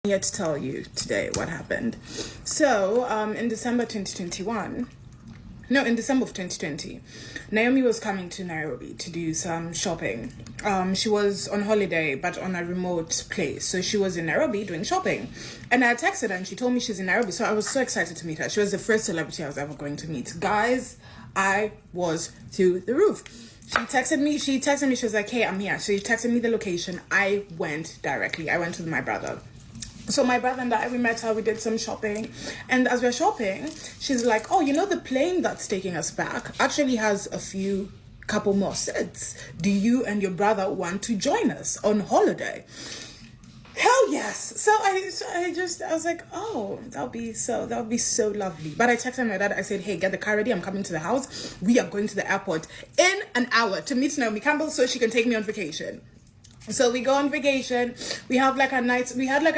here to tell you today what happened. So in December of 2020, Naomi was coming to Nairobi to do some shopping. She was on holiday, but on a remote place. So she was in Nairobi doing shopping. And I texted her and she told me she's in Nairobi. So I was so excited to meet her. She was the first celebrity I was ever going to meet. Guys, I was through the roof. She texted me, she was like, hey, I'm here. She texted me the location. I went directly. I went with my brother. So my brother and I, we met her, we did some shopping. And as we're shopping, she's like, oh, you know, the plane that's taking us back actually has a couple more seats. Do you and your brother want to join us on holiday? Hell yes. So I was like, oh, that would be so lovely. But I texted my dad, I said, hey, get the car ready. I'm coming to the house. We are going to the airport in an hour to meet Naomi Campbell so she can take me on vacation. So we go on vacation. We had like a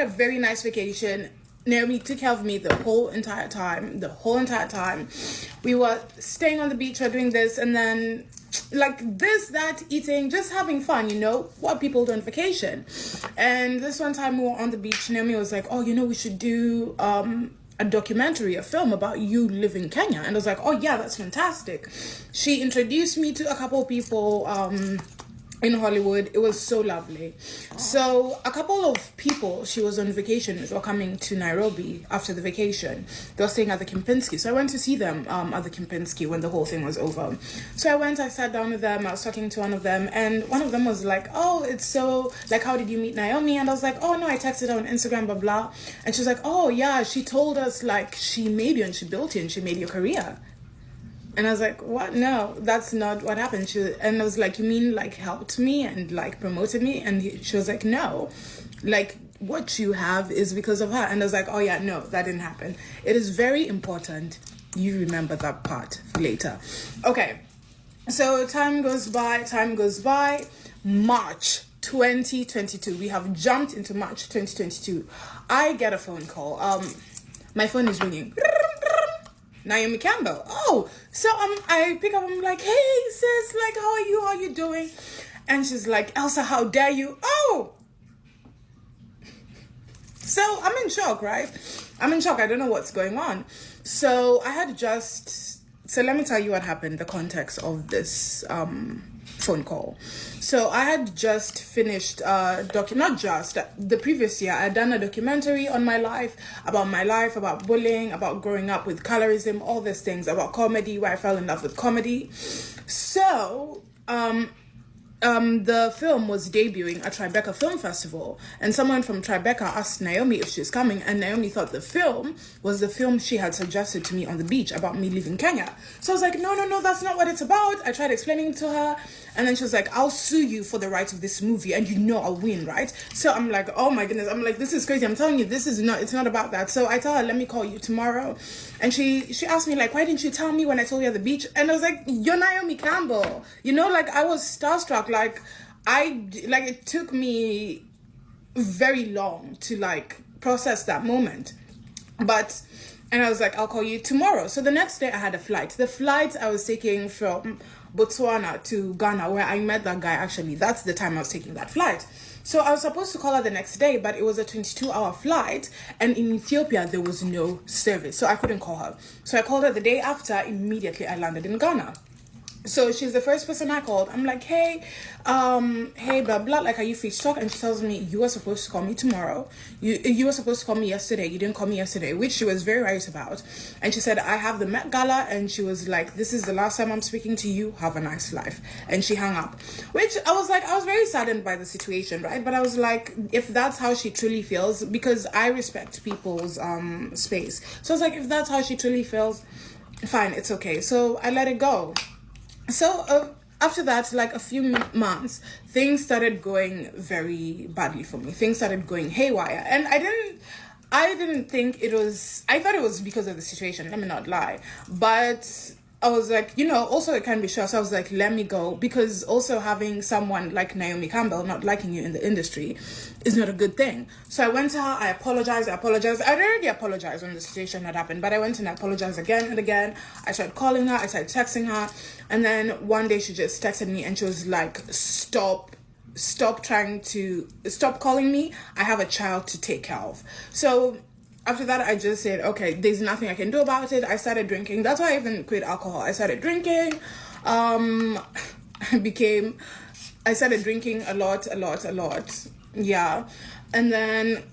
very nice vacation. Naomi took care of me the whole entire time. We were staying on the beach, we're doing this, and then like this, that, eating, just having fun, you know, what people do on vacation. And this one time we were on the beach, Naomi was like, oh, you know, we should do a documentary, a film about you live in Kenya. And I was like, oh yeah, that's fantastic. She introduced me to a couple of people in Hollywood. It was so lovely. So a couple of people she was on vacation with were coming to Nairobi after the vacation. They were staying at the Kempinski. So I went to see them at the Kempinski when the whole thing was over. So I sat down with them. I was talking to one of them, and one of them was like, oh, it's so, like, how did you meet Naomi? And I was like, oh no, I texted her on Instagram, blah, blah. And she was like, oh yeah, she told us like she made you and she built you and she made your career. And I was like, what? No, that's not what happened. And I was like, you mean like helped me and like promoted me? And she was like, no, like what you have is because of her. And I was like, oh yeah, no, that didn't happen. It is very important you remember that part for later. Okay, so time goes by. March 2022. We have jumped into March 2022. I get a phone call. My phone is ringing. Naomi Campbell. Oh, so I pick up, I'm like, hey sis, like, how are you doing? And she's like, Elsa, how dare you? Oh, so I'm in shock, right? I don't know what's going on. So let me tell you what happened, the context of this phone call. So I had just finished the previous year I had done a documentary on my life, about bullying, about growing up with colorism, all these things, about comedy, where I fell in love with comedy. So the film was debuting at Tribeca Film Festival, and someone from Tribeca asked Naomi if she's coming, and Naomi thought the film was the film she had suggested to me on the beach about me leaving Kenya. So I was like, no, that's not what it's about. I tried explaining it to her, and then she was like, I'll sue you for the rights of this movie, and you know I'll win, right? So I'm like, oh my goodness, I'm like, this is crazy. I'm telling you, it's not about that. So I tell her, let me call you tomorrow. And she asked me, like, why didn't you tell me when I told you at the beach? And I was like, you're Naomi Campbell. You know, like, I was starstruck. It took me very long to, like, process that moment. And I was like, I'll call you tomorrow. So the next day I had a flight. The flight I was taking from Botswana to Ghana, where I met that guy, actually. That's the time I was taking that flight. So I was supposed to call her the next day, but it was a 22-hour flight, and in Ethiopia there was no service, so I couldn't call her. So I called her the day after. Immediately I landed in Ghana. So she's the first person I called. I'm like, hey, blah, blah, like, are you free to talk? And she tells me, you were supposed to call me tomorrow. You were supposed to call me yesterday. You didn't call me yesterday, which she was very right about. And she said, I have the Met Gala. And she was like, this is the last time I'm speaking to you. Have a nice life. And she hung up, which I was very saddened by the situation, right? But I was like, if that's how she truly feels, because I respect people's space. So I was like, if that's how she truly feels, fine, it's okay. So I let it go. So after that, like a few months, things started going very badly for me. Things started going haywire. And I didn't think it was, I thought it was because of the situation, let me not lie. But I was like, also it can be sure. So I was like, let me go, because also having someone like Naomi Campbell not liking you in the industry is not a good thing. So I went to her, I apologized. I'd already apologized when the situation had happened, but I went and I apologized again and again. I started calling her, I started texting her, and then one day she just texted me and she was like, stop stop calling me. I have a child to take care of. So after that, I just said, okay, there's nothing I can do about it. I started drinking. That's why I even quit alcohol. I started drinking. I started drinking a lot. Yeah. And then,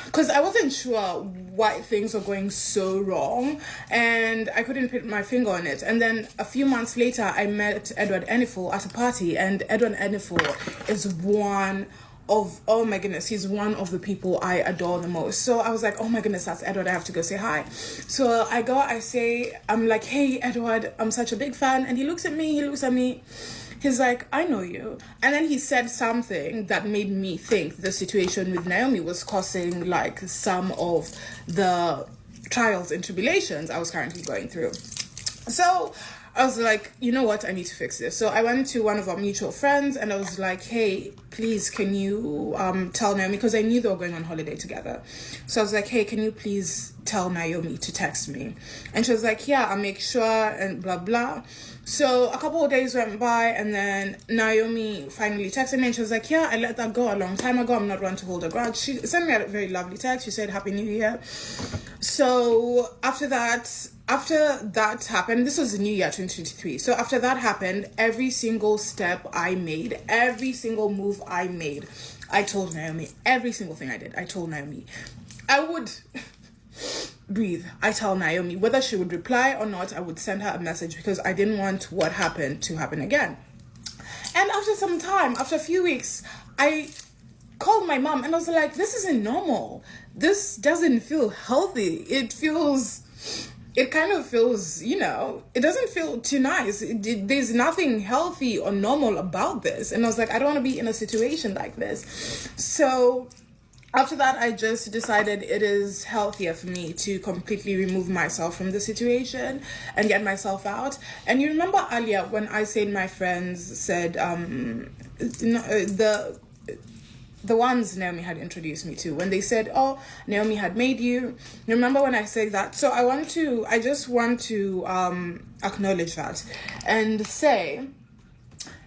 because I wasn't sure why things were going so wrong, and I couldn't put my finger on it. And then a few months later, I met Edward Enifel at a party, and Edward Enifel is oh my goodness, he's one of the people I adore the most. So I was like, oh my goodness, that's Edward, I have to go say hi. So I'm like, hey Edward, I'm such a big fan. And he looks at me, he's like, I know you. And then he said something that made me think the situation with Naomi was causing like some of the trials and tribulations I was currently going through. So I was like, you know what, I need to fix this. So I went to one of our mutual friends and I was like, hey, please, can you tell Naomi, because I knew they were going on holiday together. So I was like, hey, can you please tell Naomi to text me? And she was like, yeah, I'll make sure, and blah, blah. So a couple of days went by, and then Naomi finally texted me, and she was like, yeah, I let that go a long time ago. I'm not one to hold a grudge. She sent me a very lovely text. She said, Happy New Year. So after that happened, this was the new year 2023. So after that happened, every single step I made, every single move I made, I told Naomi. Every single thing I did, I told Naomi. I would breathe. I tell Naomi, whether she would reply or not, I would send her a message because I didn't want what happened to happen again. And after some time, after a few weeks, I called my mom and I was like, this isn't normal. This doesn't feel healthy. It kind of feels, it doesn't feel too nice. There's nothing healthy or normal about this. And I was like, I don't want to be in a situation like this. So after that, I just decided it is healthier for me to completely remove myself from the situation and get myself out. And you remember earlier when I said my friends said, the ones Naomi had introduced me to, when they said, oh, Naomi had made you. Remember when I said that? So I just want to acknowledge that and say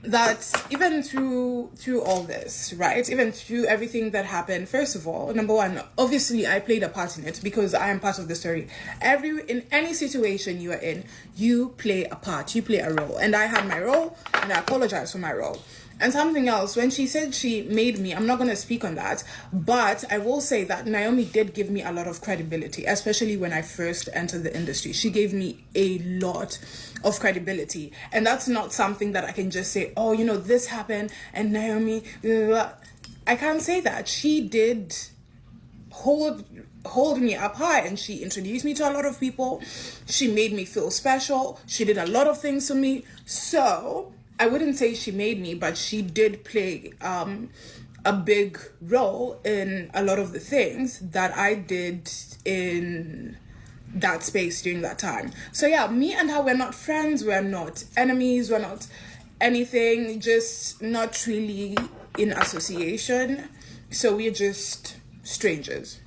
that even through all this, right, even through everything that happened, first of all, number one, obviously I played a part in it because I am part of the story. In any situation you are in, you play a part, you play a role, and I had my role, and I apologize for my role. And something else, when she said she made me, I'm not going to speak on that, but I will say that Naomi did give me a lot of credibility, especially when I first entered the industry. She gave me a lot of credibility, and that's not something that I can just say, oh, this happened, and Naomi, blah, blah. I can't say that. She did hold me up high, and she introduced me to a lot of people. She made me feel special. She did a lot of things for me. So I wouldn't say she made me, but she did play a big role in a lot of the things that I did in that space during that time. So yeah, me and her, we're not friends, we're not enemies, we're not anything, just not really in association. So we're just strangers.